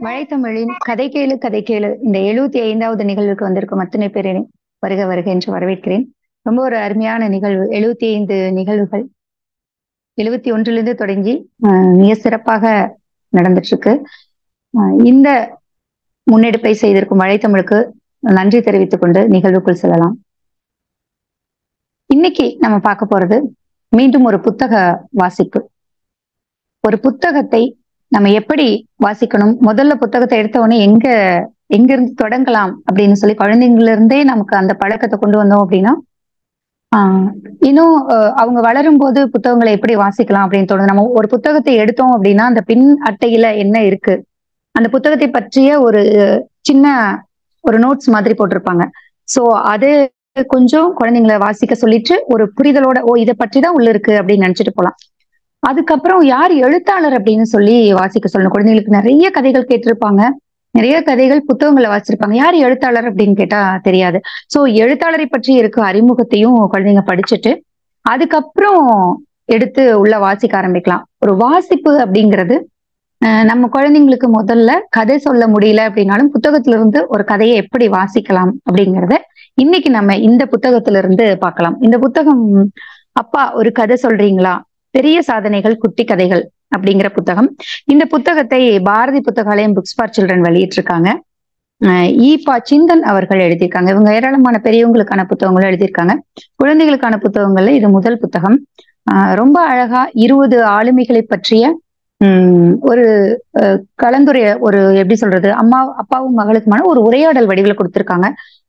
மழைத்தமிழின் கதை கேளு கதை கேளு இந்த 75வது நிகழ்வுக்கு வந்திருக்கும் அத்தனை பேரையும் வருக வருக என்று வரவேற்கிறேன். ரொம்ப ஒரு அருமையான நிகழ்வு. 75 நிகழ்வுகள் 71 தொடங்கி மிக சிறப்பாக நடந்துட்டு இருக்கு. இந்த முன்னெடுப்பை செய்திருக்கும் மழைத்தமிழுக்கு நன்றி தெரிவித்துக் கொண்டு நிகழ்வுக்குள் செல்லலாம். இன்னைக்கு நம்ம பார்க்க போறது மீண்டும் ஒரு புத்தக வாசிப்பு. ஒரு புத்தகத்தை நம்ம எப்படி வாசிக்கணும், முதல்ல புத்தகத்தை எடுத்த உடனே எங்கிருந்து தொடங்கலாம் அப்படின்னு சொல்லி குழந்தைங்கள்ல இருந்தே நமக்கு அந்த பழக்கத்தை கொண்டு வந்தோம் அப்படின்னா இன்னும் அவங்க வளரும் போது புத்தகங்களை எப்படி வாசிக்கலாம் அப்படின்னு தோணுது. நம்ம ஒரு புத்தகத்தை எடுத்தோம் அப்படின்னா அந்த பின் அட்டையில என்ன இருக்கு, அந்த புத்தகத்தை பற்றிய ஒரு சின்ன ஒரு நோட்ஸ் மாதிரி போட்டிருப்பாங்க. சோ அது கொஞ்சம் குழந்தைங்களை வாசிக்க சொல்லிட்டு ஒரு புரிதலோட இதை பற்றி தான் உள்ள இருக்கு அப்படின்னு நினைச்சிட்டு போலாம். அதுக்கப்புறம் யார் எழுத்தாளர் அப்படின்னு சொல்லி வாசிக்க சொல்லணும். குழந்தைங்களுக்கு நிறைய கதைகள் கேட்டிருப்பாங்க, நிறைய கதைகள் புத்தகங்களை வாசிச்சிருப்பாங்க. யார் எழுத்தாளர் அப்படின்னு கேட்டா தெரியாது. சோ எழுத்தாளரை பற்றி இருக்க அறிமுகத்தையும் குழந்தைங்க படிச்சுட்டு அதுக்கப்புறம் எடுத்து உள்ள வாசிக்க ஆரம்பிக்கலாம். ஒரு வாசிப்பு அப்படிங்கிறது நம்ம குழந்தைங்களுக்கு முதல்ல கதை சொல்ல முடியல அப்படின்னாலும் புத்தகத்துல இருந்து ஒரு கதையை எப்படி வாசிக்கலாம் அப்படிங்கிறத இன்னைக்கு நம்ம இந்த புத்தகத்துல இருந்து பார்க்கலாம். இந்த புத்தகம் அப்பா ஒரு கதை சொல்றீங்களா, பெரிய சாதனைகள் குட்டி கதைகள் அப்படிங்கிற புத்தகம். இந்த புத்தகத்தை Bharathi Puthakalayam books for children வெளியிட்டிருக்காங்க. ஈபா சிந்தன் அவர்கள் எழுதியிருக்காங்க. இவங்க ஏராளமான பெரியவங்களுக்கான புத்தகங்களும் எழுதியிருக்காங்க. குழந்தைகளுக்கான புத்தகங்கள்ல இது முதல் புத்தகம். ரொம்ப அழகா 20 ஆளுமைகளை பற்றிய ஒரு கலந்துரைய ஒரு எப்படி சொல்றது, அப்பாவும் மகளுக்குமான ஒரு உரையாடல் வடிவில் கொடுத்திருக்காங்க.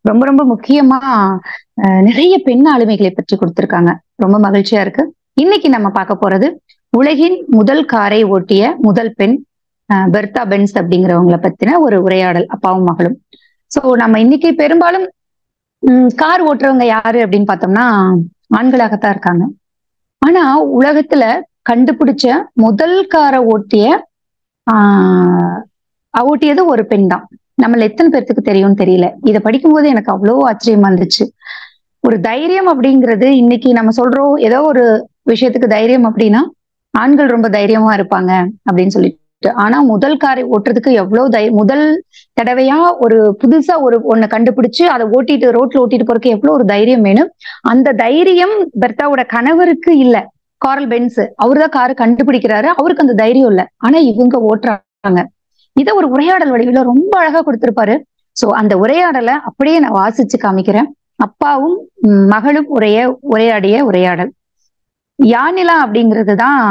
ரொம்ப ரொம்ப முக்கியமா நிறைய பெண் ஆளுமைகளை பற்றி கொடுத்திருக்காங்க. ரொம்ப மகிழ்ச்சியா இருக்கு. இன்னைக்கு நம்ம பார்க்க போறது உலகின் முதல் காரை ஓட்டிய முதல் பெண் பெர்தா பென்ஸ் அப்படிங்கிறவங்களை பத்தின ஒரு உரையாடல், அப்பாவும் மகளும். சோ நம்ம இன்னைக்கு பெரும்பாலும் கார் ஓட்டுறவங்க யாரு அப்படின்னு பார்த்தோம்னா ஆண்களாகத்தான் இருக்காங்க. ஆனா உலகத்துல கண்டுபிடிச்ச முதல் காரை ஓட்டியது ஒரு பெண் தான். நம்மள எத்தனை பேர்த்துக்கு தெரியும்னு தெரியல. இதை படிக்கும்போது எனக்கு அவ்வளோ ஆச்சரியமா இருந்துச்சு. ஒரு தைரியம் அப்படிங்கிறது இன்னைக்கு நம்ம சொல்றோம், ஏதோ ஒரு விஷயத்துக்கு தைரியம் அப்படின்னா ஆண்கள் ரொம்ப தைரியமா இருப்பாங்க அப்படின்னு சொல்லிட்டு. ஆனா முதல் காரை ஓட்டுறதுக்கு எவ்வளவு முதல் தடவையா ஒரு புதுசா ஒண்ணு கண்டுபிடிச்சு அதை ரோட்ல ஓட்டிட்டு போறதுக்கு எவ்வளவு ஒரு தைரியம் வேணும். அந்த தைரியம் பெர்தாவோட கணவருக்கு இல்ல. கார்ல் பென்ஸ் அவருதான் காரை கண்டுபிடிக்கிறாரு, அவருக்கு அந்த தைரியம் இல்ல. ஆனா இவங்க ஓட்டுறாங்க. இதை ஒரு உரையாடல் வடிவில ரொம்ப அழகா கொடுத்திருப்பாரு. சோ அந்த உரையாடலை அப்படியே நான் வாசிச்சு காமிக்கிறேன். அப்பாவும் மகளும் உரையாடிய உரையாடல். யானிலா அப்படிங்கிறதுதான்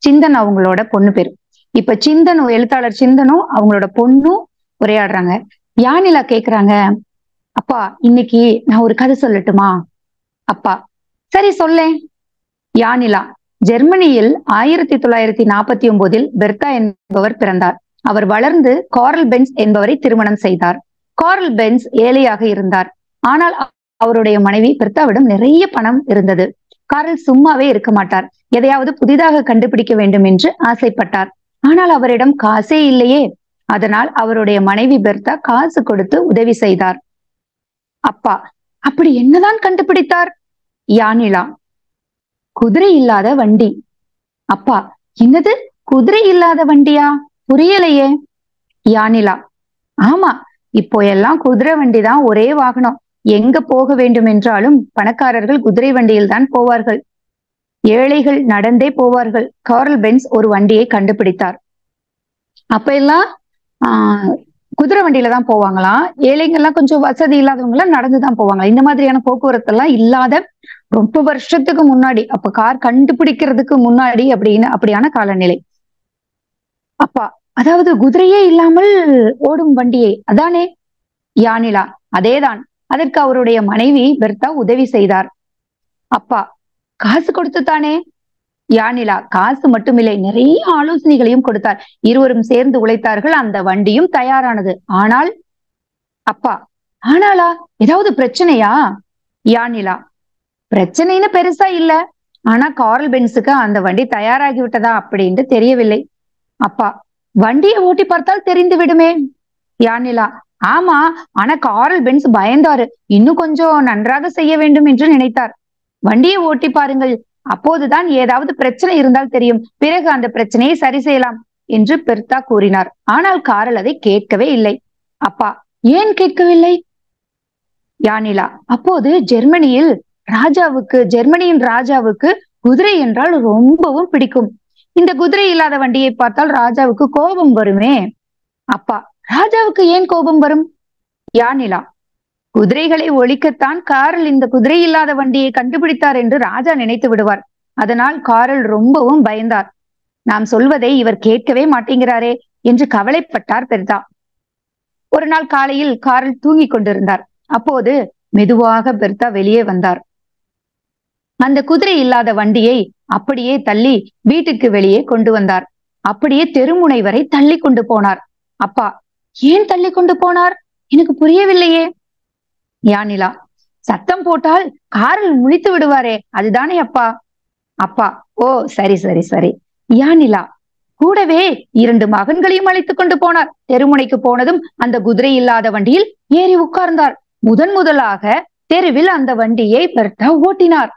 சிந்தன் அவங்களோட பொண்ணு பேரு. இப்ப சிந்தனும் எழுத்தாளர் சிந்தனும் அவங்களோட பொண்ணும் உரையாடுறாங்க. யானிலா கேக்குறாங்க, அப்பா இன்னைக்கு நான் ஒரு கதை சொல்லட்டுமா? அப்பா சரி சொல்லேன். யானிலா, ஜெர்மனியில் 1949 பெர்தா என்பவர் பிறந்தார். அவர் வளர்ந்து கார்ல் பென்ஸ் என்பவரை திருமணம் செய்தார். கார்ல் பென்ஸ் ஏழையாக இருந்தார். ஆனால் அவருடைய மனைவி பெர்தாவிடம் நிறைய பணம் இருந்தது. கார்ல் சும்மாவே இருக்க மாட்டார். எதையாவது புதிதாக கண்டுபிடிக்க வேண்டும் என்று ஆசைப்பட்டார். ஆனால் அவரிடம் காசே இல்லையே. அதனால் அவருடைய மனைவி பெர்தா காசு கொடுத்து உதவி செய்தார். அப்பா, அப்படி என்னதான் கண்டுபிடித்தார்? யானிலா, குதிரை இல்லாத வண்டி. அப்பா, என்னது குதிரை இல்லாத வண்டியா? புரியலையே. யானிலா, ஆமா, இப்போ எல்லாம் குதிரை வண்டி தான் ஒரே வாகனம். எங்க போக வேண்டும் என்றாலும் பணக்காரர்கள் குதிரை வண்டியில் தான் போவார்கள், ஏழைகள் நடந்தே போவார்கள். கார்ல் பென்ஸ் ஒரு வண்டியை கண்டுபிடித்தார். அப்ப எல்லாம் குதிரை வண்டியில தான் போவாங்களாம். ஏழைங்கள்லாம் கொஞ்சம் வசதி இல்லாதவங்க எல்லாம் நடந்துதான் போவாங்களா. இந்த மாதிரியான போக்குவரத்து எல்லாம் இல்லாத ரொம்ப வருஷத்துக்கு முன்னாடி, அப்ப கார் கண்டுபிடிக்கிறதுக்கு முன்னாடி அப்படியான காலநிலை. அப்பா, அதாவது குதிரையே இல்லாமல் ஓடும் வண்டியை அதானே? யானிலா, அதேதான். அதற்கு அவருடைய மனைவி பெர்தா உதவி செய்தார். அப்பா, காசு கொடுத்துத்தானே? யானிலா, காசு மட்டுமில்லை, நிறைய ஆலோசனைகளையும் கொடுத்தார். இருவரும் சேர்ந்து உழைத்தார்கள். அந்த வண்டியும் தயாரானது. ஆனால் அப்பா, ஆனாலா, ஏதாவது பிரச்சனையா? யானிலா, பிரச்சனைன்னு பெருசா இல்ல. ஆனா கார்ல் பென்ஸுக்கு அந்த வண்டி தயாராகி விட்டதா அப்படின்னு தெரியவில்லை. அப்பா, வண்டியை ஓட்டி பார்த்தால் தெரிந்து விடுமே. யானிலா, ஆமா, ஆனா கார்ல் பென்ஸ் பயந்தாரு. இன்னும் கொஞ்சம் நன்றாக செய்ய வேண்டும் என்று நினைத்தார். வண்டியை ஓட்டி பாருங்கள், அப்போதுதான் ஏதாவது பிரச்சனை இருந்தால் தெரியும். பிறகு அந்த பிரச்சனையை சரி செய்யலாம். என்று பெர்த்தா கூறினார். ஆனால் காரல் அதை கேட்கவே இல்லை. அப்பா, ஏன் கேட்கவில்லை? யானிலா, அப்போது ஜெர்மனியின் ராஜாவுக்கு குதிரை என்றால் ரொம்பவும் பிடிக்கும். இந்த குதிரை இல்லாத வண்டியை பார்த்தால் ராஜாவுக்கு கோபம் வருமே. அப்பா, ராஜாவுக்கு ஏன் கோபம் வரும்? யானிலா, குதிரைகளை ஒழிக்கத்தான் காரல் இந்த குதிரை இல்லாத வண்டியை கண்டுபிடித்தார் என்று ராஜா நினைத்து விடுவார். அதனால் காரல் ரொம்பவும் பயந்தார். நாம் சொல்வதை இவர் கேட்கவே மாட்டேங்கிறாரே என்று கவலைப்பட்டார் பெர்த்தா. ஒரு நாள் காலையில் காரல் தூங்கிக் கொண்டிருந்தார். அப்போது மெதுவாக பெர்த்தா வெளியே வந்தார். அந்த குதிரை இல்லாத வண்டியை அப்படியே தள்ளி வீட்டுக்கு வெளியே கொண்டு வந்தார். அப்படியே தெருமுனை வரை தள்ளி கொண்டு போனார். அப்பா, ஏன் தள்ளி கொண்டு போனார்? எனக்கு புரியவில்லையே. யானிலா, சத்தம் போட்டால் காரல் முழித்து விடுவாரே, அதுதானே அப்பா. அப்பா, ஓ சரி சரி சரி. யானிலா, கூடவே 2 மகன்களையும் அழைத்துக் கொண்டு போனார். தெருமுனைக்கு போனதும் அந்த குதிரை இல்லாத வண்டியில் ஏறி உட்கார்ந்தார். முதலாக தெருவில் அந்த வண்டியை பெர்த்தா ஓட்டினார்.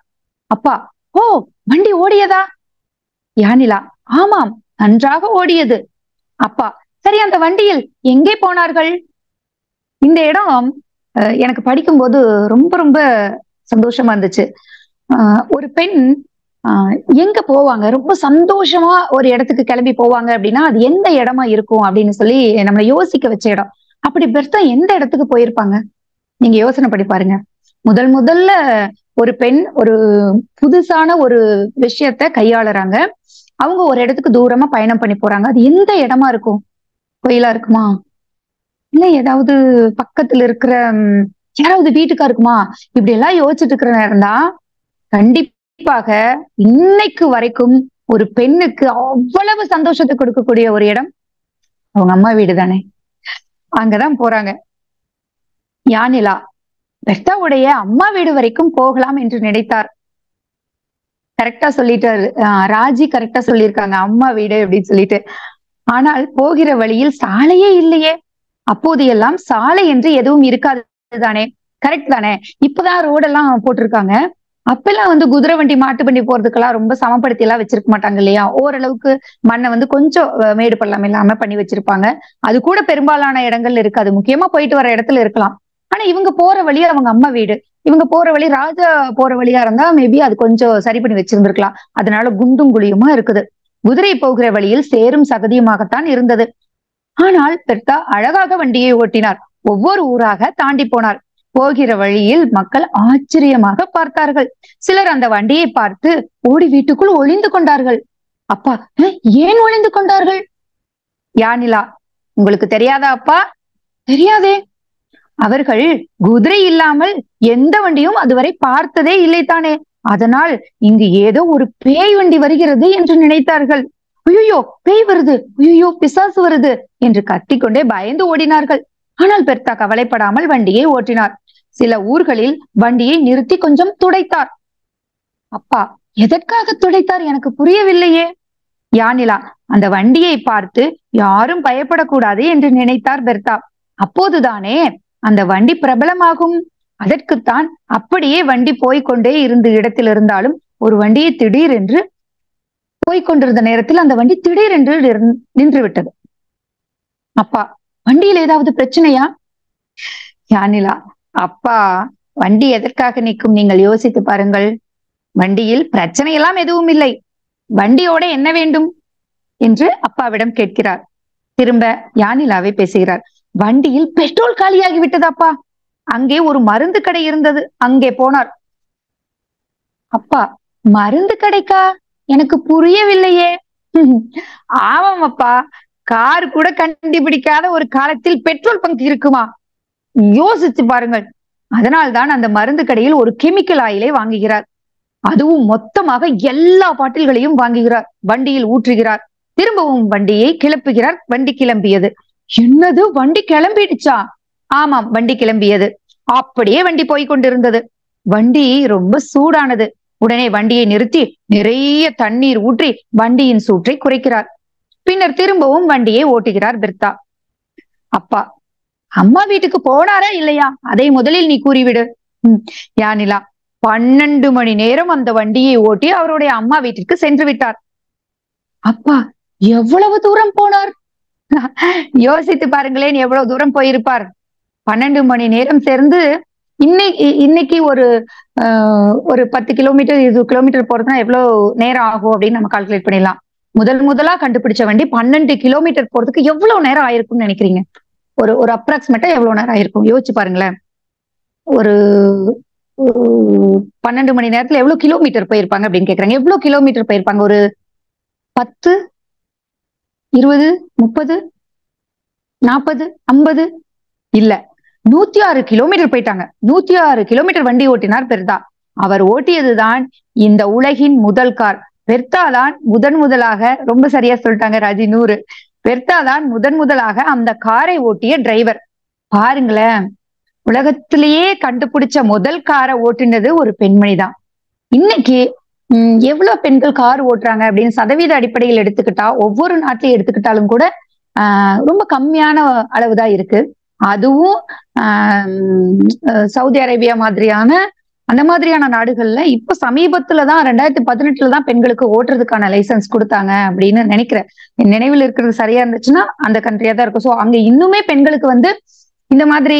அப்பா, ஓ, வண்டி ஓடியதா? யானிலா, ஆமாம், நன்றாக ஓடியது. அப்பா, சரி, அந்த வண்டியில் எங்கே போனார்கள்? இந்த இடம் எனக்கு படிக்கும்போது ரொம்ப ரொம்ப சந்தோஷமா இருந்துச்சு. ஒரு பெண் எங்க போவாங்க, ரொம்ப சந்தோஷமா ஒரு இடத்துக்கு கிளம்பி போவாங்க அப்படின்னா அது எந்த இடமா இருக்கும் அப்படின்னு சொல்லி நம்மளை யோசிக்க வச்ச இடம். அப்படி பெர்த்தா எந்த இடத்துக்கு போயிருப்பாங்க? நீங்க யோசனை பண்ணி பாருங்க. முதல்ல ஒரு பெண் ஒரு புதுசான ஒரு விஷயத்த கையாளுறாங்க. அவங்க ஒரு இடத்துக்கு தூரமா பயணம் பண்ணி போறாங்க. அது எந்த இடமா இருக்கும்? கோயிலா இருக்குமா? இல்ல ஏதாவது பக்கத்துல இருக்கிற யாராவது வீட்டுக்கா இருக்குமா? இப்படி எல்லாம் யோசிச்சுட்டு இருக்கிற நேரம் தான் கண்டிப்பாக இன்னைக்கு வரைக்கும் ஒரு பெண்ணுக்கு அவ்வளவு சந்தோஷத்தை கொடுக்கக்கூடிய ஒரு இடம் அவங்க அம்மா வீடு தானே. அங்கதான் போறாங்க. யானிலா, பெர்த்தாவுடைய அம்மா வீடு வரைக்கும் போகலாம் என்று நினைத்தார். கரெக்டா சொல்லிட்டாரு. ராஜி கரெக்டா சொல்லியிருக்காங்க, அம்மா வீடு அப்படின்னு சொல்லிட்டு. ஆனால் போகிற வழியில் சாலையே இல்லையே. அப்போது எல்லாம் சாலை என்று எதுவும் இருக்காது தானே. கரெக்ட் தானே. இப்பதான் ரோடெல்லாம் போட்டிருக்காங்க. அப்பெல்லாம் குதிரை வண்டி மாட்டு வண்டி போறதுக்கெல்லாம் ரொம்ப சமப்படுத்தி எல்லாம் வச்சிருக்க மாட்டாங்க இல்லையா. ஓரளவுக்கு மண்ணை கொஞ்சம் மேடு பள்ளம் இல்லாம பண்ணி வச்சிருப்பாங்க. அது கூட பெரும்பாலான இடங்கள் இருக்காது. முக்கியமா போயிட்டு வர இடத்துல இருக்கலாம். ஆனா இவங்க போற வழி அவங்க அம்மா வீடு. இவங்க போற வழி ராஜா போற வழியா இருந்தா மேபி அது கொஞ்சம் சரி பண்ணி வச்சிருந்திருக்கலாம். அதனால குண்டும் குழியுமா இருக்குது. குதிரை போகிற வழியில் சேரும் சகதியுமாகத்தான் இருந்தது. ஆனால் பெர்த்தா அழகாக வண்டியை ஓட்டினார். ஒவ்வொரு ஊராக தாண்டி போனார். போகிற வழியில் மக்கள் ஆச்சரியமாக பார்த்தார்கள். சிலர் அந்த வண்டியை பார்த்து ஓடி வீட்டுக்குள் ஒளிந்து கொண்டார்கள். அப்பா, ஏன் ஒளிந்து கொண்டார்கள்? யானிலா, உங்களுக்கு தெரியாதா அப்பா? தெரியாதே. அவர்கள் குதிரை இல்லாமல் எந்த வண்டியும் அதுவரை பார்த்ததே இல்லை தானே. அதனால் இங்கு ஏதோ ஒரு பேய் வண்டி வருகிறது என்று நினைத்தார்கள். ஐயோ, பேய் வருது, ஐயோ, பிசாசு வருது என்று கத்திக்கொண்டே பயந்து ஓடினார்கள். ஆனால் பெர்த்தா கவலைப்படாமல் வண்டியை ஓட்டினார். சில ஊர்களில் வண்டியை நிறுத்தி கொஞ்சம் துடைத்தார். அப்பா, எதற்காக துடைத்தார்? எனக்கு புரியவில்லையே. யானிலா, அந்த வண்டியை பார்த்து யாரும் பயப்படக்கூடாது என்று நினைத்தார் பெர்த்தா. அப்போதுதானே அந்த வண்டி பிரபலமாகும். அதற்குத்தான். அப்படியே வண்டி போய்கொண்டே இருந்த இடத்தில் இருந்தாலும் ஒரு வண்டியை திடீரென்று போய்கொண்டிருந்த நேரத்தில் அந்த வண்டி திடீரென்று நின்று விட்டது. அப்பா, வண்டியில் ஏதாவது பிரச்சனையா? யானிலா, அப்பா, வண்டி எதற்காக நிற்கும் நீங்கள் யோசித்து பாருங்கள். வண்டியில் பிரச்சனை எல்லாம் எதுவும் இல்லை. வண்டியோட என்ன வேண்டும் என்று அப்பாவிடம் கேட்கிறார். திரும்ப யானிலாவை பேசுகிறார். வண்டியில் பெட்ரோல் காலியாகி விட்டது அப்பா. அங்கே ஒரு மருந்து கடை இருந்தது, அங்கே போனார். அப்பா, மருந்து கடைக்கா? எனக்கு புரியவில்லையே. ஆமாம் அப்பா, கார் கூட கண்டுபிடிக்காத ஒரு காலத்தில் பெட்ரோல் பங்க் இருக்குமா? யோசிச்சு பாருங்கள். அதனால்தான் அந்த மருந்து கடையில் ஒரு கெமிக்கல் ஆயிலை வாங்குகிறார். அதுவும் மொத்தமாக எல்லா பாட்டில்களையும் வாங்குகிறார். வண்டியில் ஊற்றுகிறார். திரும்பவும் வண்டியை கிளப்புகிறார். வண்டி கிளம்பியது. என்னது, வண்டி கிளம்பிடுச்சா? ஆமாம், வண்டி கிளம்பியது. அப்படியே வண்டி போய்கொண்டிருந்தது. வண்டி ரொம்ப சூடானது. உடனே வண்டியை நிறுத்தி நிறைய தண்ணீர் ஊற்றி வண்டியின் சூற்றை குறைக்கிறார். பின்னர் திரும்பவும் வண்டியை ஓட்டுகிறார் பெர்த்தா. அப்பா, அம்மா வீட்டுக்கு போனாரா இல்லையா? அதை முதலில் நீ கூறிவிடு. யானிலா, 12 மணி நேரம் அந்த வண்டியை ஓட்டி அவருடைய அம்மா வீட்டிற்கு சென்று விட்டார். அப்பா, எவ்வளவு தூரம் போனார்? யோசித்து பாருங்களேன், எவ்வளவு தூரம் போயிருப்பார். 12 மணி நேரம் சேர்ந்து இன்னைக்கு ஒரு 10 கிலோமீட்டர் 20 கிலோமீட்டர் போறதுன்னா எவ்வளவு நேரம் ஆகும் அப்படின்னு நம்ம கால்குலேட் பண்ணிடலாம். முதலா கண்டுபிடிச்ச வண்டி 12 கிலோமீட்டர் போறதுக்கு எவ்வளவு நேரம் ஆயிருக்கும்னு நினைக்கிறீங்க? ஒரு அப்ராக்சிமேட்டா எவ்வளவு நேரம் ஆயிருக்கும் யோசிச்சு பாருங்களேன். ஒரு 12 மணி நேரத்துல எவ்வளவு கிலோமீட்டர் போயிருப்பாங்க அப்படின்னு கேக்குறாங்க. எவ்வளவு கிலோமீட்டர் போயிருப்பாங்க? ஒரு 10, 20, 30, 40, 50 இல்ல, 106 கிலோமீட்டர் போயிட்டாங்க. 106 கிலோமீட்டர் வண்டி ஓட்டினார் பெர்தா. அவர் ஓட்டியதுதான் இந்த உலகின் முதல் கார். பெர்தா தான் முதலாக, ரொம்ப சரியா சொல்லிட்டாங்க ராஜி, 100. பெர்தா தான் முதலாக அந்த காரை ஓட்டிய டிரைவர். பாருங்களேன், உலகத்திலேயே கண்டுபிடிச்ச முதல் காரை ஓட்டுனது ஒரு பெண்மணி தான். இன்னைக்கு எவ்வளவு பெண்கள் கார் ஓட்டுறாங்க அப்படின்னு சதவீத அடிப்படையில் எடுத்துக்கிட்டா, ஒவ்வொரு நாட்டிலையும் எடுத்துக்கிட்டாலும் கூட ரொம்ப கம்மியான அளவுதான் இருக்கு. அதுவும் சவுதி அரேபியா மாதிரியான அந்த மாதிரியான நாடுகள்ல இப்ப சமீபத்துலதான் 2018 தான் பெண்களுக்கு ஓட்டுறதுக்கான லைசன்ஸ் கொடுத்தாங்க அப்படின்னு நினைக்கிறேன். என் நினைவில் இருக்கிறது சரியா இருந்துச்சுன்னா அந்த கண்ட்ரியா தான் இருக்கும். சோ அங்க இன்னுமே பெண்களுக்கு வந்து இந்த மாதிரி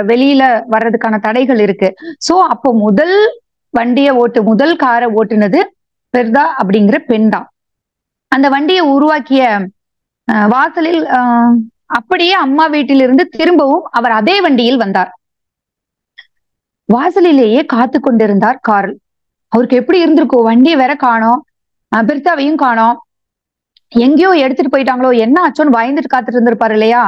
வெளியில வர்றதுக்கான தடைகள் இருக்கு. சோ அப்போ முதல் காரை ஓட்டுனது பெர்தா அப்படிங்கிற பெண் தான். அந்த வண்டியை உருவாக்கிய வாசலில் அப்படியே அம்மா வீட்டிலிருந்து திரும்பவும் அவர் அதே வண்டியில் வந்தார். வாசலிலேயே காத்து கொண்டிருந்தார் கார்ல். அவருக்கு எப்படி இருந்திருக்கும்? வண்டியை வேற காணோம், பெர்தாவையும் காணோம், எங்கேயோ எடுத்துட்டு போயிட்டாங்களோ, என்ன ஆச்சோன்னு பயந்துட்டு காத்துட்டு இருந்திருப்பாரு இல்லையா?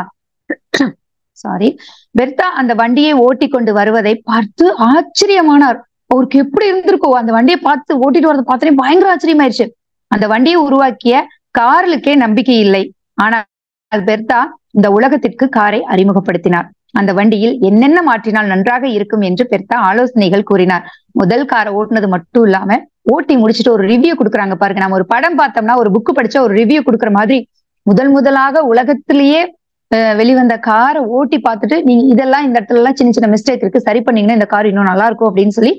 சாரி. பெர்தா அந்த வண்டியை ஓட்டி கொண்டு வருவதை பார்த்து ஆச்சரியமானார். அவருக்கு எப்படி இருந்திருக்கும்? அந்த வண்டியை பார்த்து ஓட்டிட்டு வரதை பார்த்தே பயங்கர ஆச்சரியமாயிருச்சு. அந்த வண்டியை உருவாக்கிய கார்லுக்கே நம்பிக்கை இல்லை. ஆனால் பெர்தா இந்த உலகத்திற்கு காரை அறிமுகப்படுத்தினார். அந்த வண்டியில் என்னென்ன மாற்றினால் நன்றாக இருக்கும் என்று பெர்தா ஆலோசனைகள் கூறினார். முதல் காரை ஓட்டுனது மட்டும் இல்லாம ஓட்டி முடிச்சுட்டு ஒரு ரிவ்யூ கொடுக்குறாங்க பாருங்க. நம்ம ஒரு படம் பார்த்தோம்னா, ஒரு புக்கு படிச்சா ஒரு ரிவ்யூ கொடுக்குற மாதிரி முதலாக உலகத்திலேயே வெளிவந்த காரை ஓட்டி பார்த்துட்டு, நீங்க இதெல்லாம் இந்த இடத்துல எல்லாம் சின்ன சின்ன மிஸ்டேக் இருக்கு, சரி பண்ணீங்கன்னா இந்த கார் இன்னும் நல்லா இருக்கும் அப்படின்னு சொல்லி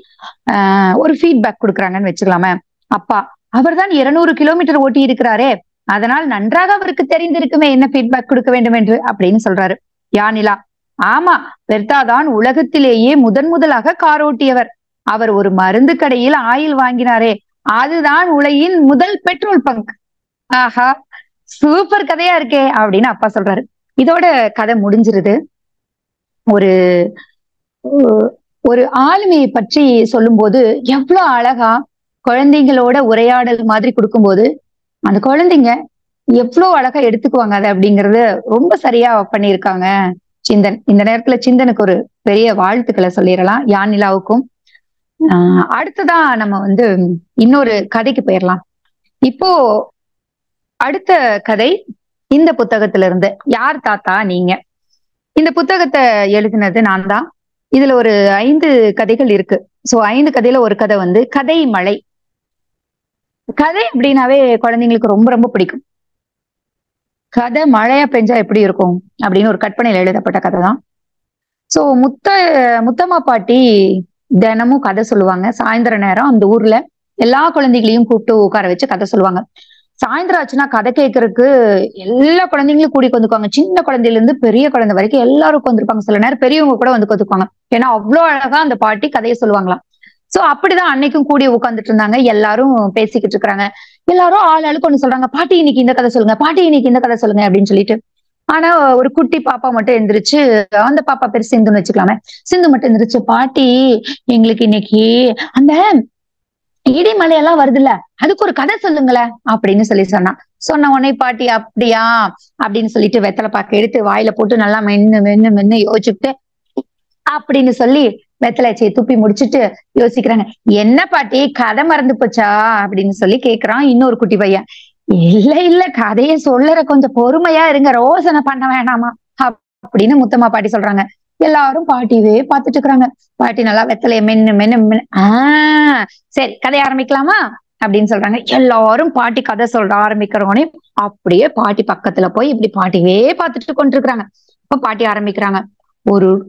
ஒரு ஃபீட்பேக் கொடுக்குறாங்கன்னு வச்சுக்கலாமே. அப்பா அவர் தான் 200 கிலோமீட்டர் ஓட்டி இருக்கிறாரே, அதனால் நன்றாக அவருக்கு தெரிந்திருக்குமே என்ன ஃபீட்பேக் கொடுக்க வேண்டும் என்று அப்படின்னு சொல்றாரு யானிலா. ஆமா, பெர்தா தான் உலகத்திலேயே முதலாக கார் ஓட்டியவர். அவர் ஒரு மருந்து கடையில் ஆயில் வாங்கினாரே, அதுதான் உலகின் முதல் பெட்ரோல் பங்க். ஆஹா, சூப்பர் கதையா இருக்கே அப்படின்னு அப்பா சொல்றாரு. இதோட கதை முடிஞ்சிருது. ஒரு ஒரு ஆளுமையை பற்றி சொல்லும் போது எவ்வளவு அழகா குழந்தைங்களோட உரையாடல் மாதிரி கொடுக்கும்போது அந்த குழந்தைங்க எவ்வளவு அழகா எடுத்துக்குவாங்க அதை அப்படிங்கறது ரொம்ப சரியா பண்ணியிருக்காங்க சிந்தன். இந்த நேரத்துல சிந்தனுக்கு ஒரு பெரிய வாழ்த்துக்களை சொல்லிடலாம், யானிலாவுக்கும். அடுத்ததான் நம்ம வந்து இன்னொரு கதைக்கு போயிடலாம். இப்போ அடுத்த கதை இந்த புத்தகத்துல இருந்து. யார் தாத்தா நீங்க? இந்த புத்தகத்தை எழுதினது நான் தான். இதுல ஒரு 5 கதைகள் இருக்கு. சோ 5 கதையில ஒரு கதை வந்து கதை மழை. கதை அப்படின்னாவே குழந்தைங்களுக்கு ரொம்ப ரொம்ப பிடிக்கும். கதை மழையா பெஞ்சா எப்படி இருக்கும் அப்படின்னு ஒரு கற்பனையில எழுதப்பட்ட கதை தான். சோ முத்தம்மா பாட்டி தினமும் கதை சொல்லுவாங்க. சாயந்தர நேரம் அந்த ஊர்ல எல்லா குழந்தைகளையும் கூப்பிட்டு உட்கார வச்சு கதை சொல்லுவாங்க. சாயந்தரம் ஆச்சுன்னா கதை கேட்கறதுக்கு எல்லா குழந்தைங்களும் கூடி வந்துக்குவாங்க. சின்ன குழந்தையில இருந்து பெரிய குழந்தை வரைக்கும் எல்லாரும் உட்காந்துருப்பாங்க. சில நேரம் பெரியவங்க கூட வந்து கொத்துக்குவாங்க. ஏன்னா அவ்வளவு அழகா அந்த பாட்டி கதையை சொல்லுவாங்களாம். சோ அப்படிதான் அன்னைக்கும் கூடி உட்காந்துட்டு இருந்தாங்க. எல்லாரும் பேசிக்கிட்டு இருக்கிறாங்க. எல்லாரும் ஆளுக்கு ஒண்ணு சொல்றாங்க, பாட்டி இன்னைக்கு இந்த கதை சொல்லுங்க, பாட்டி இன்னைக்கு இந்த கதை சொல்லுங்க அப்படின்னு சொல்லிட்டு. ஆனா ஒரு குட்டி பாப்பா மட்டும் எந்திரிச்சு, அந்த பாப்பா பேர் சிந்துன்னு வச்சுக்கலாமே, சிந்து மட்டும் எந்திரிச்சு, பாட்டி எங்களுக்கு இன்னைக்கு அந்த இடி மலையெல்லாம் வருது இல்ல, அதுக்கு ஒரு கதை சொல்லுங்களேன் அப்படின்னு சொன்ன உடனே பாட்டி அப்படியா அப்படின்னு சொல்லிட்டு வெத்தலை பாக்க எடுத்து வாயில போட்டு நல்லா மென்னு யோசிச்சுட்டு அப்படின்னு சொல்லி வெத்தலைச்சியை துப்பி முடிச்சுட்டு யோசிக்கிறாங்க. என்ன பாட்டி கதை மறந்து போச்சா அப்படின்னு சொல்லி கேக்குறான் இன்னொரு குட்டி பையன். இல்ல கதையை சொல்லற கொஞ்சம் பொறுமையா இருங்க, ரோசனை பண்ண வேணாமா அப்படின்னு முத்தம்மா பாட்டி சொல்றாங்க. எல்லாரும் பாட்டிவே பாத்துட்டு இருக்கிறாங்க. பாட்டி நல்லா வெத்தலைய மென்னு சரி கதைய ஆரம்பிக்கலாமா அப்படின்னு சொல்றாங்க. எல்லாரும் பாட்டி கதை சொல்ற ஆரம்பிக்கிறவனே அப்படியே பாட்டி பக்கத்துல போய் இப்படி பாட்டிவே பார்த்துட்டு கொண்டிருக்கிறாங்க. இப்ப பாட்டி ஆரம்பிக்கிறாங்க.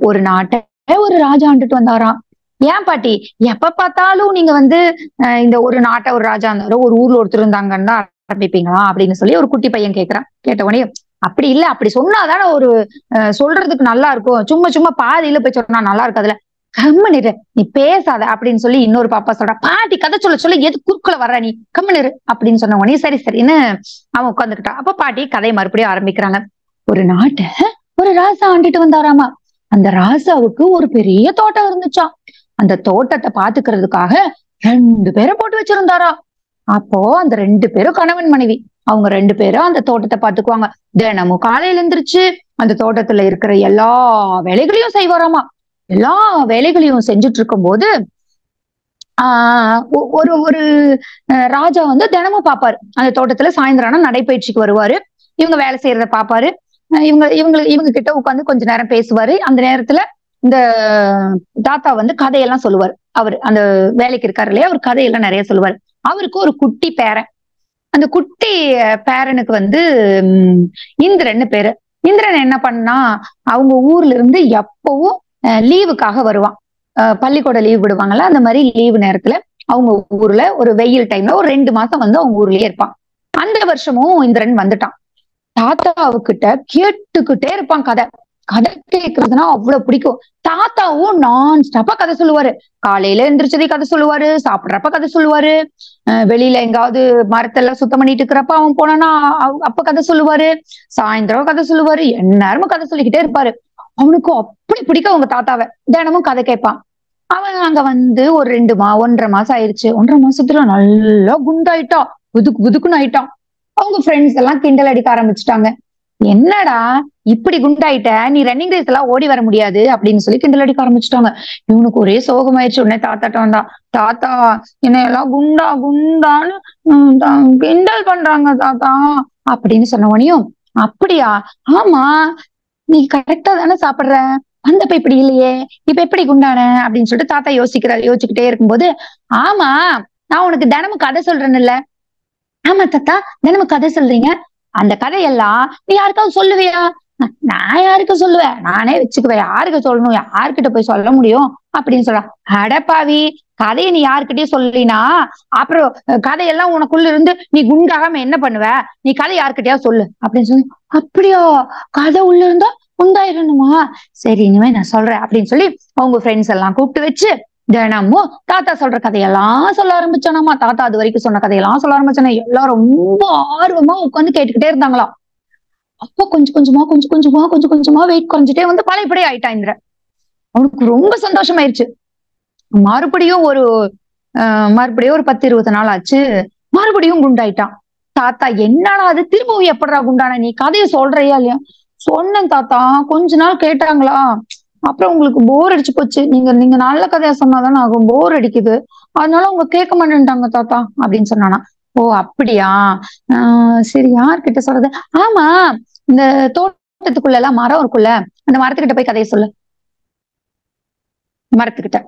ஒரு நாட்டை ஒரு ராஜா ஆண்டுட்டு வந்தாராம். ஏன் பாட்டி எப்ப பார்த்தாலும் நீங்க வந்து இந்த ஒரு நாட்டை ஒரு ராஜா இருந்தாரோ, ஒரு ஊர்ல ஒருத்தர் இருந்தாங்கன்னா ஆரம்பிப்பீங்களா அப்படின்னு சொல்லி ஒரு குட்டி பையன் கேக்குறான். கேட்ட உடனே அப்படி இல்ல, அப்படி சொன்னாதானே ஒரு சொல்றதுக்கு நல்லா இருக்கும். சும்மா சும்மா பாதியில போய் சொன்னா நல்லா இருக்காதுல்ல. கம்முனு இரு, நீ பேசாத அப்படின்னு சொல்லி இன்னொரு பாப்பா சொல்றா. பாட்டி கதை சொல்ல சொல்ல எது குறுக்குல வர்ற நீ, கம்முனு இரு அப்படின்னு சொன்ன உடனே சரி சரின்னு அவன் உட்காந்துக்கிட்டான். அப்ப பாட்டி கதையை மறுபடியும் ஆரம்பிக்கிறாங்க. ஒரு நாட்டை ஒரு ராசா ஆண்டுட்டு வந்தாராமா. அந்த ராசாவுக்கு ஒரு பெரிய தோட்டம் இருந்துச்சாம். அந்த தோட்டத்தை பாத்துக்கிறதுக்காக 2 பேரை போட்டு வச்சிருந்தாரா. அப்போ அந்த 2 பேரும் கணவன் மனைவி. அவங்க 2 பேரும் அந்த தோட்டத்தை பாத்துக்குவாங்க. தினமும் காலையில எந்திரிச்சு அந்த தோட்டத்துல இருக்கிற எல்லா வேலைகளையும் செய்வாராமா. எல்லா வேலைகளையும் செஞ்சுட்டு இருக்கும் போது ஒரு ஒரு ராஜா வந்து தினமும் பாப்பாரு. அந்த தோட்டத்துல சாயந்தரம் ஆனா நடைப்பயிற்சிக்கு வருவாரு. இவங்க வேலை செய்யறத பாப்பாரு. இவங்க கிட்ட உட்காந்து கொஞ்ச நேரம் பேசுவாரு. அந்த நேரத்துல இந்த தாத்தா வந்து கதையெல்லாம் சொல்லுவாரு. அவரு அந்த வேலைக்கு இருக்காரு இல்லையா, அவர் கதையெல்லாம் நிறைய சொல்லுவாரு. அவருக்கு ஒரு குட்டி பேரன். அந்த குட்டி பேரனுக்கு வந்து இந்திரன்னு பேரு. இந்திரன் என்ன பண்ணா, அவங்க ஊர்ல இருந்து எப்பவும் லீவுக்காக வருவான். பள்ளிக்கூட லீவு விடுவாங்கல்ல, அந்த மாதிரி லீவு நேரத்துல அவங்க ஊர்ல ஒரு வெயில் டைம்ல ஒரு 2 மாசம் வந்து அவங்க ஊர்லயே இருப்பான். அந்த வருஷமும் இந்திரன் வந்துட்டான். தாத்தாவுக்கிட்ட கேட்டுக்கிட்டே இருப்பான் கதை. கதை கேட்கறதுன்னா அவ்வளவு பிடிக்கும். தாத்தாவும் நான் ஸ்டாப்பா கதை சொல்லுவாரு. காலையில எந்திரிச்சதே கதை சொல்லுவாரு, சாப்பிடுறப்ப கதை சொல்லுவாரு, வெளியில எங்காவது மரத்தெல்லாம் சுத்தம் பண்ணிட்டு இருக்கிறப்ப அவன் போனானா அப்ப கதை சொல்லுவாரு, சாயந்தரம் கதை சொல்லுவாரு, எந்நேரமும் கதை சொல்லிக்கிட்டே இருப்பாரு. அவனுக்கு அப்படி பிடிக்கும் அவங்க தாத்தாவை. தினமும் கதை கேட்பான். அவன் அங்க வந்து ஒரு 1.5 மாசம் ஆயிடுச்சு. 1.5 மாசத்துல நல்லா குண்டாயிட்டான். புதுக்குன்னு ஆயிட்டான். அவங்க ஃப்ரெண்ட்ஸ் எல்லாம் கிண்டல் அடிக்க ஆரம்பிச்சுட்டாங்க. என்னடா இப்படி குண்டாயிட்ட, நீ ரன்னிங் ரேஸ் எல்லாம் ஓடி வர முடியாது அப்படின்னு சொல்லி கிண்டல் அடிக்க ஆரம்பிச்சுட்டாங்க. இவனுக்கு ஒரே சோகமாயிடுச்சு. உடனே தாத்தாட்ட வந்தா, தாத்தா என்ன எல்லாம் குண்டான்னு கிண்டல் பண்றாங்க தாத்தா அப்படின்னு சொன்ன உடனேயும், அப்படியா, ஆமா நீ கரெக்டா தானே சாப்பிடுற, வந்தப்ப இப்படி இல்லையே, இப்ப எப்படி குண்டான அப்படின்னு சொல்லிட்டு தாத்தா யோசிச்சுக்கிட்டே இருக்கும்போது, ஆமா நான் உனக்கு தினமும் கதை சொல்றேன்னு. ஆமா தாத்தா, தினமும் கதை சொல்றீங்க, அந்த கதையெல்லாம் நீ யாருக்காவது சொல்லுவியா? நான் யாருக்கு சொல்லுவேன், நானே வச்சுக்குவேன், யாருக்கு சொல்லணும், யாருக்கிட்ட போய் சொல்ல முடியும் அப்படின்னு சொல்றான். அடப்பாவி, கதையை நீ யாருக்கிட்டயும் சொல்லினா அப்புறம் கதையெல்லாம் உனக்குள்ள இருந்து நீ குண்டாகாம என்ன பண்ணுவ, நீ கதை யாருக்கிட்டயா சொல்லு அப்படின்னு சொல்லி. அப்படியா, கதை உள்ள இருந்தா குண்டாயிரணுமா, சரி இனிமே நான் சொல்றேன் அப்படின்னு சொல்லி அவங்க ஃப்ரெண்ட்ஸ் எல்லாம் கூப்பிட்டு வச்சு தினமும் தாத்தா சொல்ற கதையெல்லாம் சொல்ல ஆரம்பிச்சானாமா. தாத்தா அது வரைக்கும் சொன்ன கதையெல்லாம் சொல்ல ஆரம்பிச்சானா. எல்லாரும் ரொம்ப ஆர்வமா உட்காந்து கேட்டுக்கிட்டே இருந்தாங்களாம். அப்போ கொஞ்சம் கொஞ்சமா வெயிட் குறைஞ்சிட்டே வந்து பழையபடி ஆயிட்டான் இந்திரன். அவனுக்கு ரொம்ப சந்தோஷமாயிருச்சு. மறுபடியும் ஒரு 10-20 நாள் ஆச்சு. மறுபடியும் குண்டாயிட்டான். தாத்தா என்னடா அது, திரும்பவும் எப்படா குண்டான, நீ கதையை சொல்றியா இல்லையா? சொன்னேன் தாத்தா, கொஞ்ச நாள் கேட்டாங்களா, அப்புறம் உங்களுக்கு போர் அடிச்சு போச்சு, நீங்க நல்ல கதையா சொன்னாதானே ஆகும், போர் அடிக்குது, அதனால அவங்க கேட்க மாட்டேன்ட்டாங்க தாத்தா அப்படின்னு சொன்னானா. ஓ அப்படியா, சரி யார்கிட்ட சொல்றது, ஆமா இந்த தோட்டத்துக்குள்ள எல்லாம் மரம் இருக்குல்ல, அந்த மரத்துக்கிட்ட போய் கதையை சொல்லு, மரத்துக்கிட்ட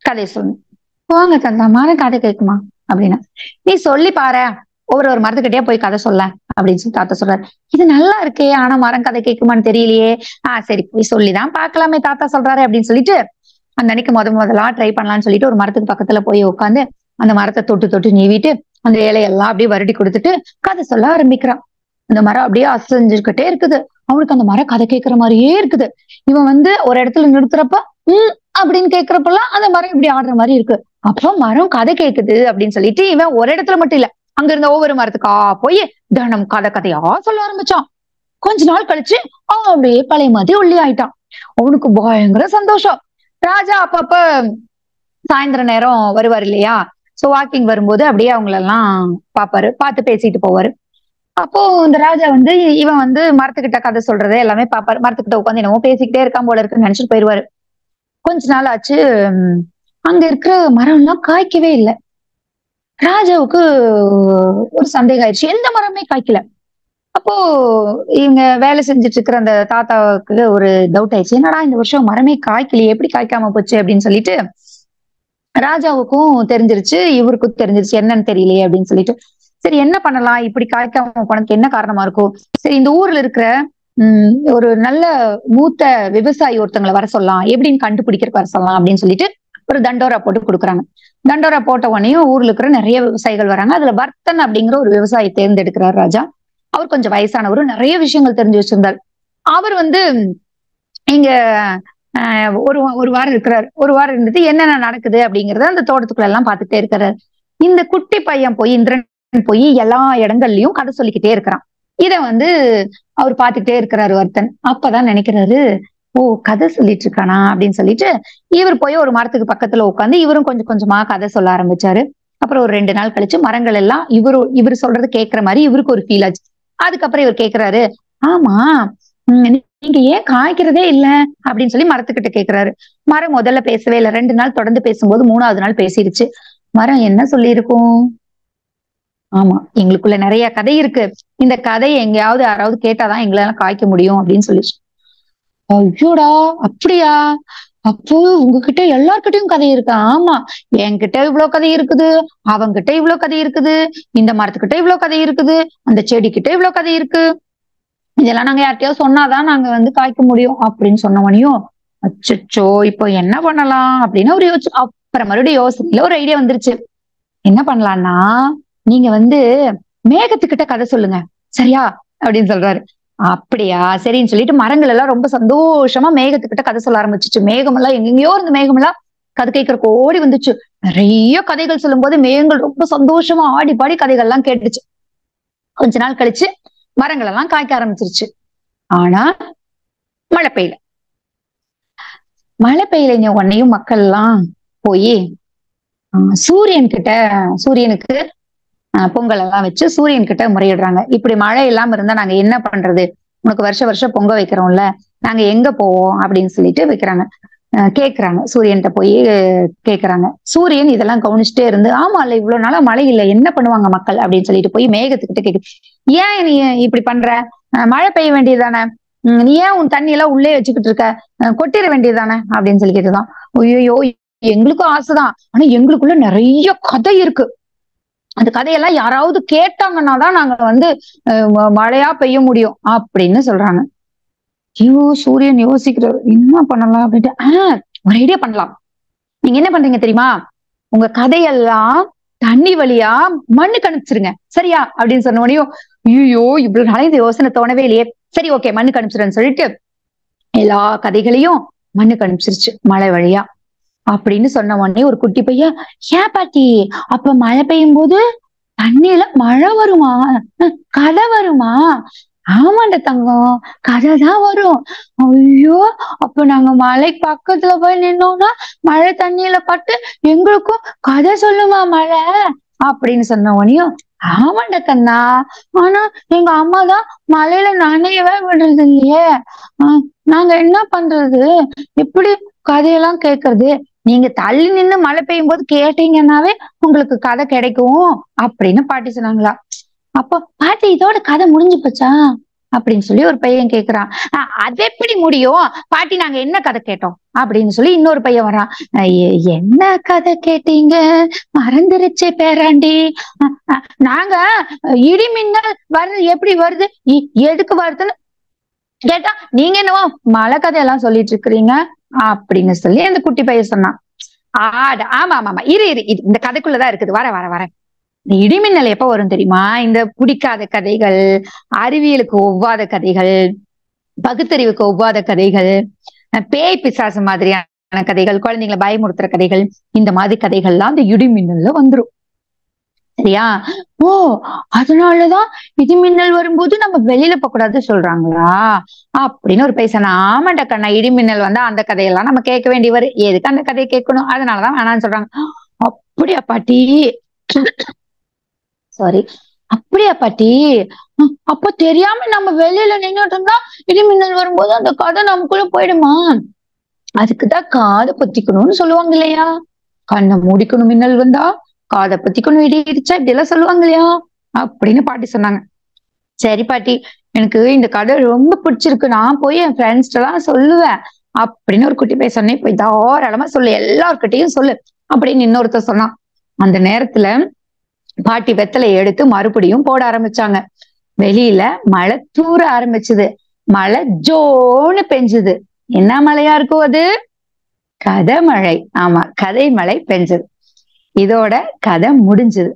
கதையை சொல்லு. போங்க தாத்தா, மரம் கதை கேட்குமா அப்படின்னா. நீ சொல்லி பாரு, ஒரு மரத்துக்கிட்டே போய் கதை சொல்ல அப்படின்னு சொல்லி தாத்தா சொல்றாரு. இது நல்லா இருக்கே, ஆனா மரம் கதை கேட்குமான்னு தெரியலையே. சரி போய் சொல்லிதான் பாக்கலாமே, தாத்தா சொல்றாரு அப்படின்னு சொல்லிட்டு அந்த அன்னைக்கு முதலா ட்ரை பண்ணலாம்னு சொல்லிட்டு ஒரு மரத்துக்கு பக்கத்துல போய் உட்காந்து அந்த மரத்தை தொட்டு தொட்டு நீவிட்டு அந்த இலையெல்லாம் அப்படியே வருடி கொடுத்துட்டு கதை சொல்ல ஆரம்பிக்கிறான். அந்த மரம் அப்படியே அசைஞ்சுக்கிட்டே இருக்குது. அவனுக்கு அந்த மரம் கதை கேட்கிற மாதிரியே இருக்குது. இவன் வந்து ஒரு இடத்துல நிறுத்துறப்ப அப்படின்னு கேட்கிறப்பெல்லாம் அந்த மரம் இப்படி ஆடுற மாதிரி இருக்கு. அப்போ மரம் கதை கேட்குது அப்படின்னு சொல்லிட்டு இவன் ஒரு இடத்துல மட்டும் இல்ல, அங்க இருந்த ஒவ்வொரு மரத்துக்கா போய் தினம் கதையா சொல்ல ஆரம்பிச்சான். கொஞ்ச நாள் கழிச்சு அவன் அப்படியே பழைய மாதிரி ஒல்லி ஆயிட்டான். அவனுக்கு பயங்கர சந்தோஷம். ராஜா அப்பப்ப சாயந்தர நேரம் வருவார் இல்லையா, சோ வாக்கிங் வரும்போது அப்படியே அவங்களெல்லாம் பாப்பாரு, பார்த்து பேசிட்டு போவாரு. அப்போ இந்த ராஜா வந்து இவன் வந்து மரத்துக்கிட்ட கதை சொல்றதை எல்லாமே பாப்பாரு. மரத்துக்கிட்ட உட்காந்து என்னமோ பேசிக்கிட்டே இருக்கான் போல இருக்குன்னு நினைச்சிட்டு போயிருவாரு. கொஞ்ச நாள் ஆச்சு, அங்க இருக்கிற மரம் எல்லாம் காய்க்கவே இல்லை. ராஜாவுக்கு ஒரு சந்தேகம் ஆயிடுச்சு, எந்த மரமே காய்க்கல. அப்போ இவங்க வேலை செஞ்சுட்டு இருக்கிற அந்த தாத்தாவுக்கு ஒரு டவுட் ஆயிடுச்சு, என்னடா இந்த வருஷம் மரமே காய்க்கலையே, எப்படி காய்க்காம போச்சு அப்படின்னு சொல்லிட்டு ராஜாவுக்கும் தெரிஞ்சிருச்சு, இவருக்கும் தெரிஞ்சிருச்சு என்னன்னு தெரியலையே அப்படின்னு சொல்லிட்டு, சரி என்ன பண்ணலாம், இப்படி காய்க்காம போனதுக்கு என்ன காரணமா இருக்கும், சரி இந்த ஊர்ல இருக்கிற ஒரு நல்ல மூத்த விவசாயி ஒருத்தங்களை வர சொல்லலாம், எப்படின்னு கண்டுபிடிக்கிறதுக்கு வர சொல்லலாம் அப்படின்னு சொல்லிட்டு ஒரு தண்டோரா போட்டு கொடுக்குறாங்க. தண்டோரா போட்ட உடனேயும் ஊர்ல இருக்கிற நிறைய விவசாயிகள் வராங்க. அதுல வர்த்தன் அப்படிங்கிற ஒரு விவசாயி தேர்ந்தெடுக்கிறார் ராஜா. அவர் கொஞ்சம் வயசானவரு, நிறைய விஷயங்கள் தெரிஞ்சு வச்சிருந்தார். அவர் வந்து இங்க ஒரு ஒரு வாரம் இருக்கிறார். ஒரு வாரம் இருந்துட்டு என்னென்ன நடக்குது அப்படிங்கறத அந்த தோட்டத்துக்குள்ள எல்லாம் பார்த்துட்டே இருக்கிறார். இந்த குட்டி பையன் போய் இந்திரன் போய் எல்லா இடங்கள்லயும் கதை சொல்லிக்கிட்டே இருக்கிறான். இத வந்து அவர் பார்த்துக்கிட்டே இருக்கிறாரு வர்த்தன். அப்பதான் நினைக்கிறாரு, ஓ கதை சொல்லிட்டு இருக்கானா அப்படின்னு சொல்லிட்டு இவர் போய் ஒரு மரத்துக்கு பக்கத்துல உட்காந்து இவரும் கொஞ்சம் கொஞ்சமா கதை சொல்ல ஆரம்பிச்சாரு. அப்புறம் ஒரு 2 நாள் கழிச்சு மரங்கள் எல்லாம் இவரு சொல்றது கேட்கிற மாதிரி இவருக்கு ஒரு ஃபீல் ஆச்சு. அதுக்கப்புறம் இவர் கேட்கிறாரு, ஆமா நீங்க ஏன் காய்க்கிறதே இல்ல அப்படின்னு சொல்லி மரத்துக்கிட்ட கேட்கிறாரு. மரம் முதல்ல பேசவே இல்லை. 2 நாள் தொடர்ந்து பேசும்போது 3ஆவது நாள் பேசிருச்சு. மரம் என்ன சொல்லி இருக்கும்? ஆமா, எங்களுக்குள்ள நிறைய கதை இருக்கு. இந்த கதையை எங்கேயாவது யாராவது கேட்டாதான் எங்களால காய்க்க முடியும் அப்படின்னு சொல்லிச்சு. ஐயோடா, அப்படியா? அப்போ உங்ககிட்ட எல்லார்கிட்டயும் கதை இருக்கு. ஆமா, என்கிட்ட இவ்வளவு கதை இருக்குது, அவங்கிட்ட இவ்வளவு கதை இருக்குது, இந்த மரத்துக்கிட்ட இவ்வளவு கதை இருக்குது, அந்த செடி கிட்ட இவ்வளவு கதை இருக்கு. இதெல்லாம் நாங்க யார்கிட்டயாவது சொன்னாதான் நாங்க வந்து காய்க்க முடியும் அப்படின்னு சொன்னவனையும், அச்சோ இப்போ என்ன பண்ணலாம் அப்படின்னு ஒரு அப்புறம் மறுபடியும் யோசனையில ஒரு ஐடியா வந்துருச்சு. என்ன பண்ணலாம்னா, நீங்க வந்து மேகத்துக்கிட்ட கதை சொல்லுங்க, சரியா அப்படின்னு சொல்றாரு. அப்படியா, சரின்னு சொல்லிட்டு மரங்கள் எல்லாம் ரொம்ப சந்தோஷமா மேகத்துக்கிட்ட கதை சொல்ல ஆரம்பிச்சுச்சு. மேகம் எல்லாம் எங்கெங்கயோ இருந்த மேகம் எல்லாம் கதை கேட்கறக்கு ஓடி வந்துச்சு. நிறைய கதைகள் சொல்லும் போது மேகங்கள் ரொம்ப சந்தோஷமா ஆடி பாடி கதைகள் எல்லாம் கேட்டுச்சு. கொஞ்ச நாள் கழிச்சு மரங்கள் எல்லாம் காய்க்க ஆரம்பிச்சிருச்சு. ஆனா மழை பெய்யல. மழை பெய்யல உடனேயும் மக்கள் எல்லாம் போய் சூரியனுக்கு பொங்கல் எல்லாம் வச்சு சூரியன் கிட்ட முறையிடுறாங்க. இப்படி மழை இல்லாம இருந்தா நாங்க என்ன பண்றது? உனக்கு வருஷம் வருஷம் பொங்க வைக்கிறோம்ல, நாங்க எங்க போவோம் அப்படின்னு சொல்லிட்டு வைக்கிறாங்க. கேக்குறாங்க, சூரியன்கிட்ட போய் கேக்குறாங்க. சூரியன் இதெல்லாம் கவனிச்சுட்டே இருந்து, ஆமா இல்ல இவ்வளவு நாளா மழை இல்ல, என்ன பண்ணுவாங்க மக்கள் அப்படின்னு சொல்லிட்டு போய் மேகத்துக்கிட்ட கேக்கு, ஏன் நீ இப்படி பண்ற? மழை பெய்ய வேண்டியதுதானே, நீ ஏன் உன் தண்ணி எல்லாம் உள்ளே வச்சுக்கிட்டு இருக்க, கொட்டிட வேண்டியதுதானே அப்படின்னு சொல்லி கேட்டுதான். ஐயோ, எங்களுக்கும் ஆசைதான், ஆனா எங்களுக்குள்ள நிறைய கதை இருக்கு. அந்த கதையெல்லாம் யாராவது கேட்டாங்கன்னா நாங்க வந்து மழையா பெய்ய முடியும் அப்படின்னு சொல்றாங்க. ஐயோ, சூரியன் யோசிக்கிறாரு, என்ன பண்ணலாம் அப்படின்ட்டு. ஒரு ஐடியா பண்ணலாம். நீங்க என்ன பண்றீங்க தெரியுமா? உங்க கதையெல்லாம் தண்ணி வழியா மண்ணுக்கு அனுப்பிச்சிருங்க, சரியா அப்படின்னு சொன்ன உடனே, ஐயோ இவ்வளவு நாளே இந்த யோசனை தோணவே இல்லையே, சரி ஓகே மண்ணுக்கு அனுப்பிச்சிருன்னு சொல்லிட்டு எல்லா கதைகளையும் மண்ணுக்கு அனுப்பிச்சிருச்சு மழை வழியா. அப்படின்னு சொன்ன உடனே ஒரு குட்டி பையன், ஏன் பாட்டி அப்ப மழை பெய்யும் போது தண்ணியில மழை வருமா, கதை வருமா? ஆமாண்ட தங்கம், கதைதான் வரும். ஐயோ, அப்ப நாங்க மலை பக்கத்துல போய் நின்னோம்னா மழை தண்ணியில பட்டு எங்களுக்கும் கதை சொல்லுமா மழை அப்படின்னு சொன்ன உடனேயும், ஆமாண்ட கண்ணா, ஆனா எங்க அம்மா தான் மழையில நனையவே விடுறது இல்லையே, நாங்க என்ன பண்றது, எப்படி கதையெல்லாம் கேட்கறது? நீங்க தள்ளி நின்னு மழை பெய்யும் போது கேட்டீங்கன்னாவே உங்களுக்கு கதை கிடைக்கும் அப்படின்னு பாட்டி சொன்னாங்களா. அப்போ பாட்டி இதோட கதை முடிஞ்சு போச்சா அப்படின்னு சொல்லி ஒரு பையன் கேக்குறான். அது எப்படி முடியும் பாட்டி, நாங்க என்ன கதை கேட்டோம் அப்படின்னு சொல்லி இன்னொரு பையன் வர்றான். என்ன கதை கேட்டீங்க, மறந்துருச்சே பேராண்டி. நாங்க இடி மின்னல் வருது, எப்படி வருது, எதுக்கு வருதுன்னு கேட்டா நீங்க என்னவோ மழை கதையெல்லாம் சொல்லிட்டு இருக்கிறீங்க அப்படின்னு சொல்லி அந்த குட்டி பையன் சொன்னான். ஆமா ஆமா ஆமா, இரு இந்த கதைக்குள்ளதான் இருக்குது, வர வர வர. இந்த இடிமின்னல் எப்ப வரும் தெரியுமா? இந்த பிடிக்காத கதைகள், அறிவியலுக்கு ஒவ்வாத கதைகள், பகுத்தறிவுக்கு ஒவ்வாத கதைகள், பேய் பிசாசு மாதிரியான கதைகள், குழந்தைங்களை பயமுறுத்துற கதைகள், இந்த மாதிரி கதைகள்லாம் அந்த இடிமின்னல்ல வந்துரும், சரியா? ஓ, அதனாலதான் இடிமின்னல் வரும்போது நம்ம வெளியில போக கூடாது சொல்றாங்களா அப்படின்னு ஒரு பேசணும். ஆமாண்டா கண்ணா, இடிமின்னல் வந்தா அந்த கதையெல்லாம் நம்ம கேட்க வேண்டி வரும், எதுக்கு அந்த கதையை கேட்கணும், அதனாலதான் வேணாம்னு சொல்றாங்க. அப்படியா பாட்டி, சாரி, அப்படியா பாட்டி, அப்ப தெரியாம நம்ம வெளியில நின்னுட்டு இருந்தா இடிமின்னல் வரும்போது அந்த கதை நமக்குள்ள போயிடுமா? அதுக்குதான் காதை பொத்திக்கணும்னு சொல்லுவாங்க இல்லையா? கண்ணை மூடிக்கணும் மின்னல் வந்தா, காதை பொத்திக்கணும் இடி இடிச்சா, இப்படி எல்லாம் சொல்லுவாங்க இல்லையா அப்படின்னு பாட்டி சொன்னாங்க. சரி பாட்டி, எனக்கு இந்த கதை ரொம்ப பிடிச்சிருக்கு, நான் போய் என் ஃப்ரெண்ட்ஸ்ட எல்லாம் சொல்லுவேன் அப்படின்னு ஒரு குட்டி போய் சொன்னேன். போய் தாராளமா சொல்லு, எல்லார்கிட்டையும் சொல்லு அப்படின்னு இன்னொருத்தர் சொன்னான். அந்த நேரத்துல பாட்டி வெத்தலை எடுத்து மறுபடியும் போட ஆரம்பிச்சாங்க. வெளியில மழை தூர ஆரம்பிச்சுது. மழை ஜோன்னு பெஞ்சுது. என்ன மழையா இருக்கும் அது? கதை மழை. ஆமா, கதை மழை பெஞ்சது. இதோட கதை முடிஞ்சது.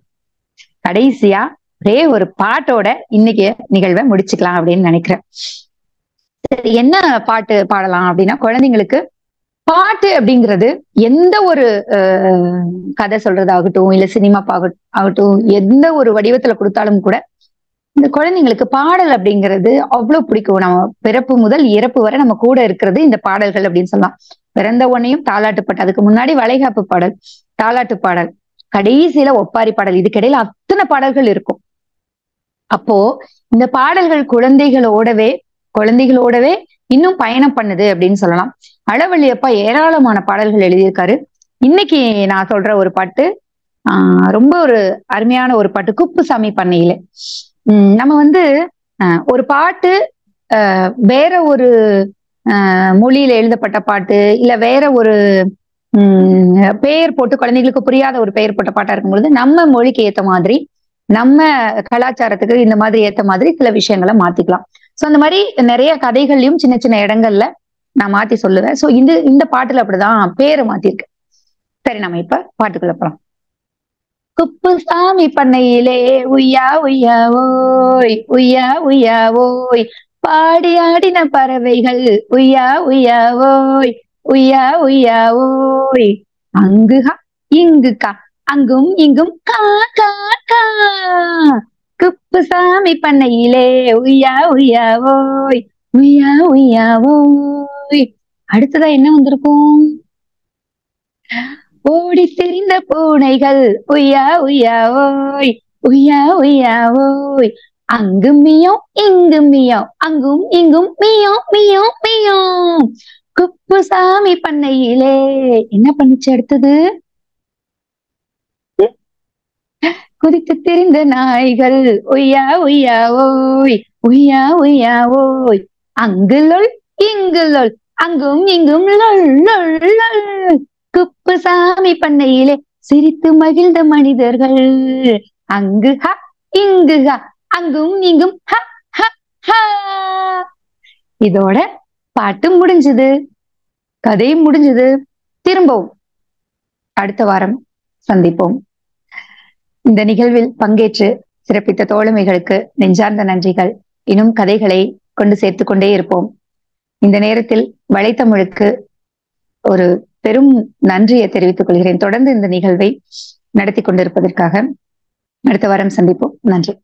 கடைசியா ஒரே ஒரு பாட்டோட இன்னைக்கு நிகழ்வை முடிச்சுக்கலாம் அப்படின்னு நினைக்கிறேன். சரி, என்ன பாட்டு பாடலாம் அப்படின்னா, குழந்தைங்களுக்கு பாட்டு அப்படிங்கிறது எந்த ஒரு கதை சொல்றதாகட்டும், இல்ல சினிமா ஆகட்டும், எந்த ஒரு வடிவத்துல கொடுத்தாலும் கூட இந்த குழந்தைங்களுக்கு பாடல் அப்படிங்கிறது அவ்வளவு பிடிக்கும். நம்ம பிறப்பு முதல் இறப்பு வரை நம்ம கூட இருக்கிறது இந்த பாடல்கள் அப்படின்னு சொல்லலாம். பிறந்த உடனேயும் தாலாட்டு பாட்டு, அதுக்கு முன்னாடி வளைகாப்பு பாடல், தாலாட்டு பாடல், கடைசியில ஒப்பாரி பாடல், இதுக்கிடையில அத்தனை பாடல்கள் இருக்கும். அப்போ இந்த பாடல்கள் குழந்தைகளோடவே இன்னும் பயணம் பண்ணுது அப்படின்னு சொல்லலாம். அளவள்ளியப்பா ஏராளமான பாடல்கள் எழுதியிருக்காரு. இன்னைக்கு நான் சொல்ற ஒரு பாட்டு ரொம்ப ஒரு அருமையான ஒரு பாட்டு, குப்புசாமி பண்ணையில. நம்ம வந்து ஒரு பாட்டு வேற ஒரு மொழியில எழுதப்பட்ட பாட்டு, இல்ல வேற ஒரு பெயர் போட்டு குழந்தைகளுக்கு புரியாத ஒரு பெயர் போட்ட பாட்டா இருக்கும் பொழுது நம்ம மொழிக்கு ஏத்த மாதிரி, நம்ம கலாச்சாரத்துக்கு இந்த மாதிரி ஏத்த மாதிரி சில விஷயங்களை மாத்திக்கலாம். சோ அந்த மாதிரி நிறைய கதைகள்லயும் சின்ன சின்ன இடங்கள்ல நான் மாத்தி சொல்லுவேன். சோ இந்த பாட்டுல அப்படிதான் பேரை மாத்திருக்கேன். சரி, நம்ம இப்ப பாட்டுக்குள்ள போலாம். குப்புசாமி பண்ணையிலே உய்யா உய்யா ஓய், உய்யா உய்யா ஓய், பாடி ஆடின பறவைகள் உய்யா உய்யா ஓய், உய்யா உய்யா ஓய், அங்குகா இங்குக்கா அங்கும் இங்கும் கா கா கா, குப்புசாமி பண்ணையிலே உய்யா உய்யா ஓய், உய்யா உய்யா ஓய். அடுத்ததா என்ன வந்திருக்கும்? ஓடி திரிந்த பூனைகள் உய்யா உய்யா ஓய், உய்யா உய்யா ஓய், அங்கு மியோ இங்கு மியோ அங்கும் இங்கும் மியோ மியோ மியோ, குப்புசாமி பண்ணையிலே என்ன பண்ணுச்சு அடுத்தது? குதித்து திரிந்த நாய்கள் உய்யா உய்யா ஓய், உய்யா உய்யா ஓய், அங்கு லொல் இங்கு லொல் அங்கும் இங்கும் லொல் லொல் லொல், குப்புசாமி பண்ணையிலே சிரித்து மகிழ்ந்த மனிதர்கள் அங்கு ஹ இங்கு ஹ அங்கும் இங்கும் ஹ ஹ ஹ. இதோட பாட்டு முடிஞ்சது, கதையும் முடிஞ்சது. திரும்பவும் அடுத்த வாரம் சந்திப்போம். இந்த நிகழ்வில் பங்கேற்று சிறப்பித்த தோழமைகளுக்கு நெஞ்சார்ந்த நன்றிகள். இன்னும் கதைகளை கொண்டு சேர்த்து கொண்டே இருப்போம். இந்த நேரத்தில் வலைத்தமிழுக்கு ஒரு பெரும் நன்றியை தெரிவித்துக் கொள்கிறேன். தொடர்ந்து இந்த நிகழ்வை நடத்தி கொண்டிருப்பதற்காக. அடுத்த வாரம் சந்திப்போம். நன்றி.